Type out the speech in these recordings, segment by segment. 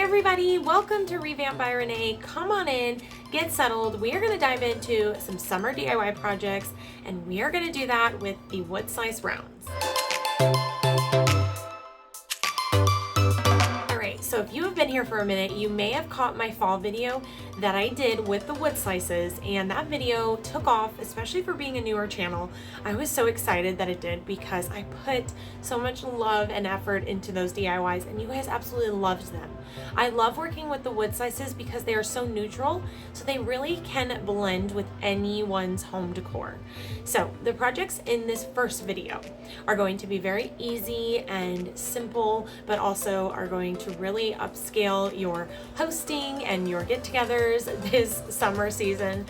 everybody, welcome to Revamp by Renee. Come on in, get settled. We are going to dive into some summer DIY projects, and we are going to do that with the wood slice rounds. So if you have been here for a minute, you may have caught my fall video that I did with the wood slices, and that video took off, especially for being a newer channel. I was so excited that it did because I put so much love and effort into those DIYs, and you guys absolutely loved them. I love working with the wood slices because they are so neutral, so they really can blend with anyone's home decor. So the projects in this first video are going to be very easy and simple, but also are going to really upscale your hosting and your get-togethers this summer season.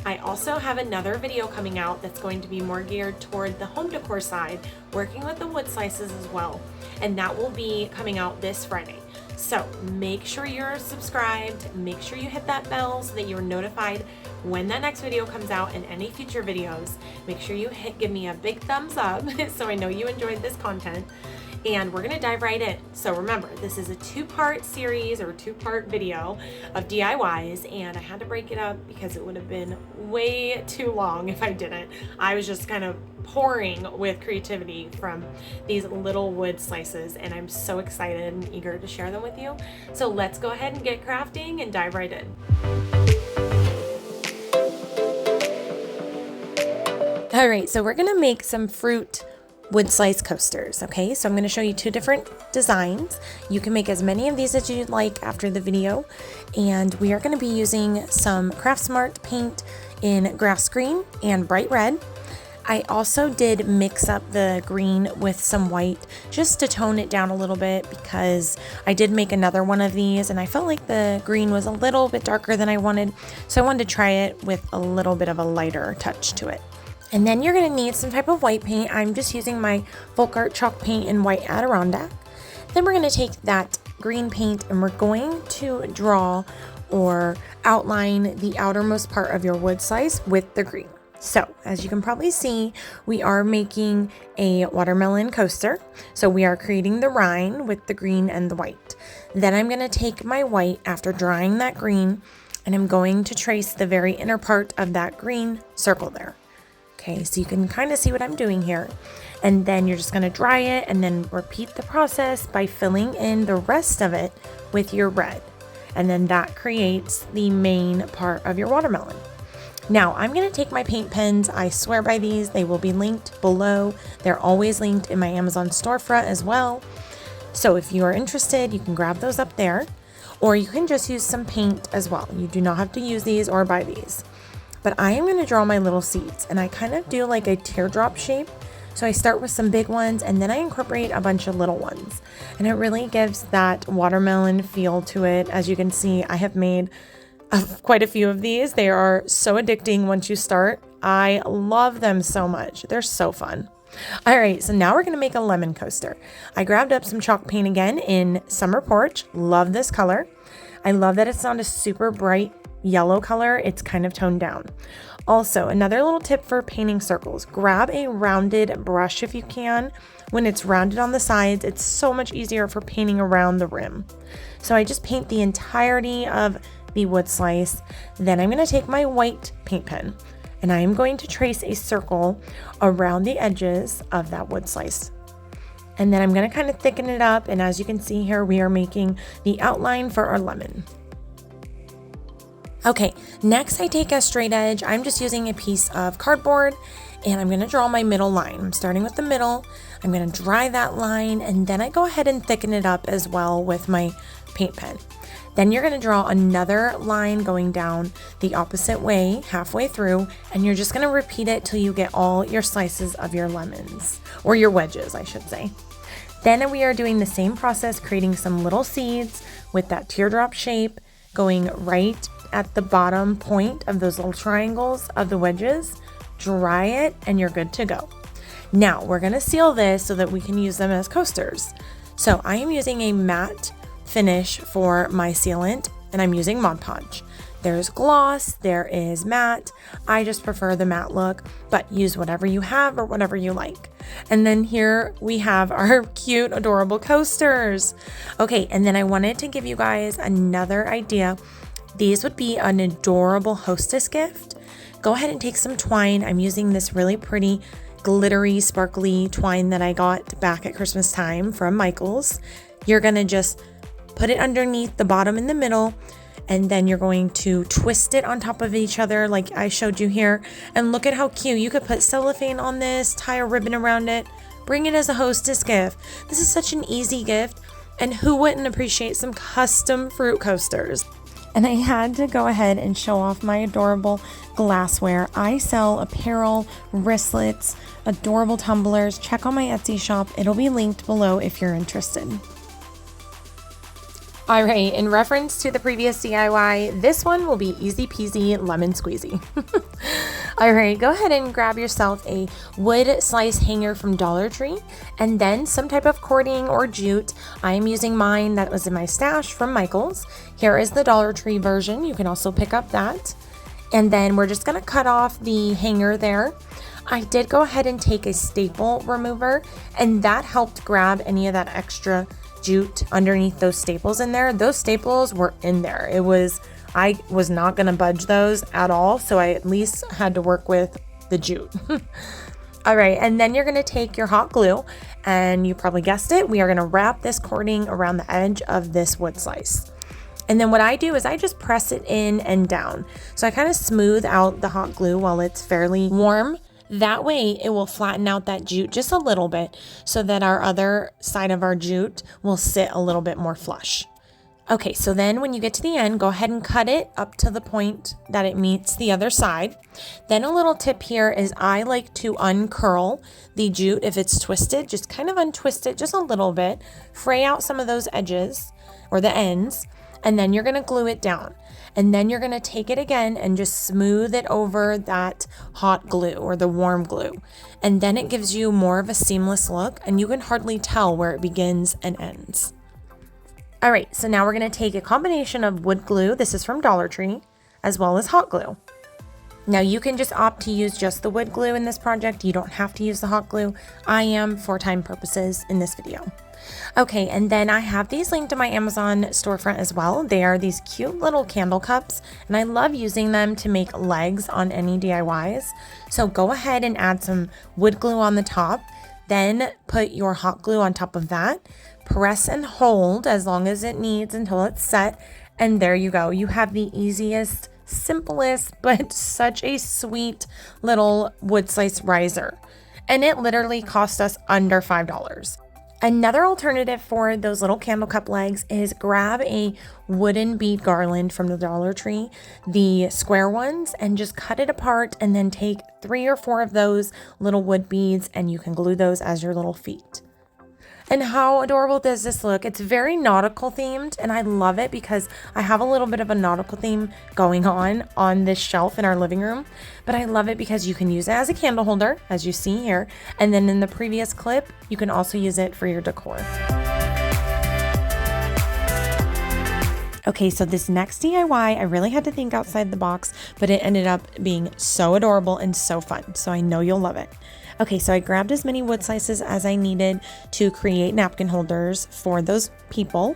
I also have another video coming out that's going to be more geared toward the home decor side, working with the wood slices as well, and that will be coming out this Friday. So make sure you're subscribed, make sure you hit that bell so that you're notified when that next video comes out and any future videos. Make sure you give me a big thumbs up so I know you enjoyed this content. And we're gonna dive right in. So remember, this is a two-part series or two-part video of DIYs, and I had to break it up because it would have been way too long if I didn't. I was just kind of pouring with creativity from these little wood slices, and I'm so excited and eager to share them with you. So let's go ahead and get crafting and dive right in. All right, so we're gonna make some fruit wood slice coasters. Okay, so I'm going to show you two different designs. You can make as many of these as you'd like after the video, and we are going to be using some Craft Smart paint in grass green and bright red. I also did mix up the green with some white just to tone it down a little bit because I did make another one of these and I felt like the green was a little bit darker than I wanted, so I wanted to try it with a little bit of a lighter touch to it. And then you're going to need some type of white paint. I'm just using my Folk Art chalk paint in white Adirondack. Then we're going to take that green paint and we're going to draw or outline the outermost part of your wood slice with the green. So as you can probably see, we are making a watermelon coaster. So we are creating the rind with the green and the white. Then I'm going to take my white after drying that green, and I'm going to trace the very inner part of that green circle there. Okay, so you can kind of see what I'm doing here. And then you're just going to dry it and then repeat the process by filling in the rest of it with your red. And then that creates the main part of your watermelon. Now I'm going to take my paint pens. I swear by these. They will be linked below. They're always linked in my Amazon storefront as well. So if you are interested, you can grab those up there, or you can just use some paint as well. You do not have to use these or buy these. But I am going to draw my little seeds, and I kind of do like a teardrop shape. So I start with some big ones and then I incorporate a bunch of little ones, and it really gives that watermelon feel to it. As you can see, I have made quite a few of these. They are so addicting once you start. I love them so much. They're so fun. All right, so now we're going to make a lemon coaster. I grabbed up some chalk paint again in Summer Porch. Love this color. I love that it's not a super bright yellow color. It's kind of toned down. Also, another little tip for painting circles: grab a rounded brush if you can. When it's rounded on the sides, it's so much easier for painting around the rim. So I just paint the entirety of the wood slice. Then I'm going to take my white paint pen and I am going to trace a circle around the edges of that wood slice. And then I'm going to kind of thicken it up, and as you can see here, we are making the outline for our lemon. Okay, next I take a straight edge. I'm just using a piece of cardboard and I'm going to draw my middle line. I'm starting with the middle. I'm going to dry that line, and then I go ahead and thicken it up as well with my paint pen. Then you're going to draw another line going down the opposite way halfway through, and you're just going to repeat it till you get all your slices of your lemons, or your wedges, I should say. Then we are doing the same process, creating some little seeds with that teardrop shape, going right at the bottom point of those little triangles of the wedges. Dry it and you're good to go. Now we're going to seal this so that we can use them as coasters. So I am using a matte finish for my sealant, and I'm using Mod Podge. There's gloss, there is matte. I just prefer the matte look, but use whatever you have or whatever you like. And then here we have our cute, adorable coasters. Okay, and then I wanted to give you guys another idea. These would be an adorable hostess gift. Go ahead and take some twine. I'm using this really pretty glittery, sparkly twine that I got back at Christmas time from Michael's. You're gonna just put it underneath the bottom in the middle, and then you're going to twist it on top of each other like I showed you here. And look at how cute. You could put cellophane on this, tie a ribbon around it, bring it as a hostess gift. This is such an easy gift, and who wouldn't appreciate some custom fruit coasters? And I had to go ahead and show off my adorable glassware. I sell apparel, wristlets, adorable tumblers. Check out my Etsy shop. It'll be linked below if you're interested. All right, in reference to the previous DIY, this one will be easy peasy lemon squeezy. All right, go ahead and grab yourself a wood slice hanger from Dollar Tree and then some type of cording or jute. I am using mine that was in my stash from Michael's. Here is the Dollar Tree version. You can also pick up that. And then we're just gonna cut off the hanger there. I did go ahead and take a staple remover, and that helped grab any of that extra jute underneath those staples in there. Those staples were in there. I was not going to budge those at all, so I at least had to work with the jute. All right, and then you're going to take your hot glue, and you probably guessed it, we are going to wrap this cording around the edge of this wood slice. And then what I do is I just press it in and down. So I kind of smooth out the hot glue while it's fairly warm. That way it will flatten out that jute just a little bit so that our other side of our jute will sit a little bit more flush. Okay, so then when you get to the end, go ahead and cut it up to the point that it meets the other side. Then a little tip here is I like to uncurl the jute if it's twisted. Just kind of untwist it just a little bit, fray out some of those edges or the ends, and then you're gonna glue it down. And then you're gonna take it again and just smooth it over that hot glue or the warm glue. And then it gives you more of a seamless look, and you can hardly tell where it begins and ends. All right, so now we're gonna take a combination of wood glue, this is from Dollar Tree, as well as hot glue. Now you can just opt to use just the wood glue in this project. You don't have to use the hot glue. I am for time purposes in this video. Okay, and then I have these linked to my Amazon storefront as well. They are these cute little candle cups, and I love using them to make legs on any DIYs. So go ahead and add some wood glue on the top, then put your hot glue on top of that. Press and hold as long as it needs until it's set, and there you go. You have the easiest, simplest, but such a sweet little wood slice riser. And it literally cost us under $5. Another alternative for those little candle cup legs is grab a wooden bead garland from the Dollar Tree, the square ones, and just cut it apart and then take 3 or 4 of those little wood beads and you can glue those as your little feet. And how adorable does this look? It's very nautical themed, and I love it because I have a little bit of a nautical theme going on this shelf in our living room. But I love it because you can use it as a candle holder, as you see here. And then in the previous clip, you can also use it for your decor. Okay, so this next DIY, I really had to think outside the box, but it ended up being so adorable and so fun. So I know you'll love it. Okay, so I grabbed as many wood slices as I needed to create napkin holders for those people.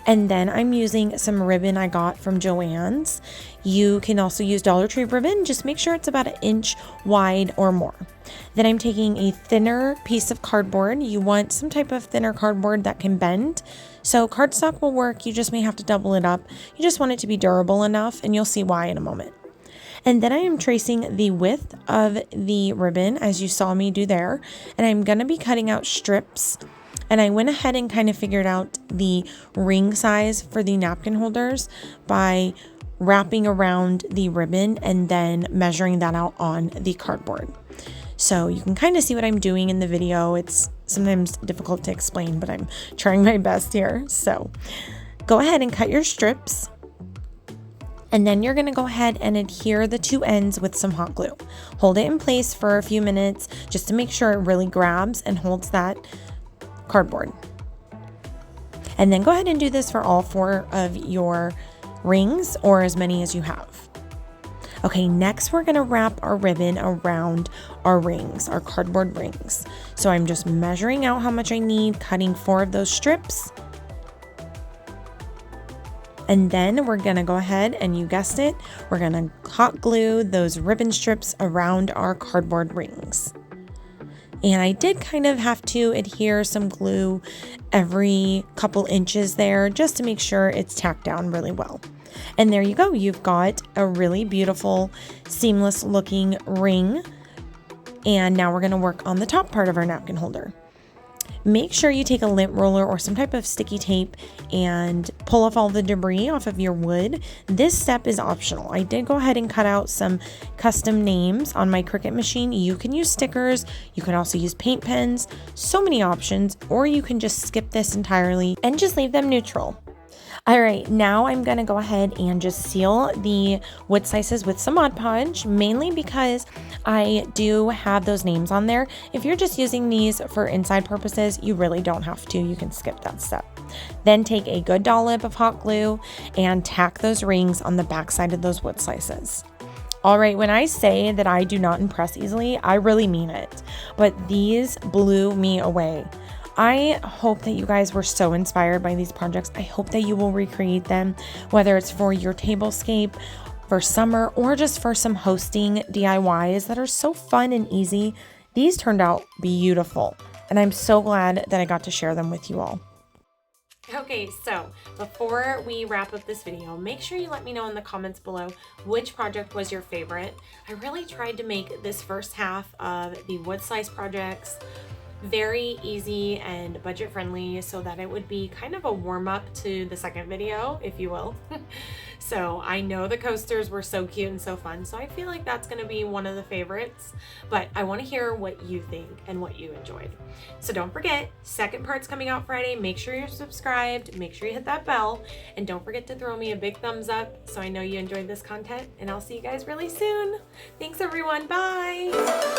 And then I'm using some ribbon I got from Joann's. You can also use Dollar Tree ribbon. Just make sure it's about 1 inch wide or more. Then I'm taking a thinner piece of cardboard. You want some type of thinner cardboard that can bend. So cardstock will work. You just may have to double it up. You just want it to be durable enough, and you'll see why in a moment. And then I am tracing the width of the ribbon as you saw me do there. And I'm going to be cutting out strips. And I went ahead and kind of figured out the ring size for the napkin holders by wrapping around the ribbon and then measuring that out on the cardboard. So you can kind of see what I'm doing in the video. It's sometimes difficult to explain, but I'm trying my best here. So go ahead and cut your strips. And then you're gonna go ahead and adhere the 2 ends with some hot glue. Hold it in place for a few minutes just to make sure it really grabs and holds that cardboard. And then go ahead and do this for all 4 of your rings or as many as you have. Okay, next we're gonna wrap our ribbon around our rings, our cardboard rings. So I'm just measuring out how much I need, cutting 4 of those strips. And then we're gonna go ahead and, you guessed it, we're gonna hot glue those ribbon strips around our cardboard rings. And I did kind of have to adhere some glue every couple inches there just to make sure it's tacked down really well. And there you go, you've got a really beautiful, seamless looking ring. And now we're gonna work on the top part of our napkin holder. Make sure you take a lint roller or some type of sticky tape and pull off all the debris off of your wood. This step is optional. I did go ahead and cut out some custom names on my Cricut machine. You can use stickers, you can also use paint pens, so many options, or you can just skip this entirely and just leave them neutral. All right, now I'm gonna go ahead and just seal the wood slices with some Mod Podge, mainly because I do have those names on there. If you're just using these for inside purposes, you really don't have to. You can skip that step. Then take a good dollop of hot glue and tack those rings on the back side of those wood slices. All right, when I say that I do not impress easily, I really mean it, but these blew me away. I hope that you guys were so inspired by these projects. I hope that you will recreate them, whether it's for your tablescape, for summer, or just for some hosting DIYs that are so fun and easy. These turned out beautiful, and I'm so glad that I got to share them with you all. Okay, so before we wrap up this video, make sure you let me know in the comments below which project was your favorite. I really tried to make this first half of the wood slice projects very easy and budget friendly so that it would be kind of a warm-up to the second video, if you will. So I know the coasters were so cute and so fun, so I feel like that's going to be one of the favorites, but I want to hear what you think and what you enjoyed. So don't forget, second part's coming out Friday. Make sure you're subscribed, make sure you hit that bell, and don't forget to throw me a big thumbs up so I know you enjoyed this content, and I'll see you guys really soon. Thanks everyone, bye!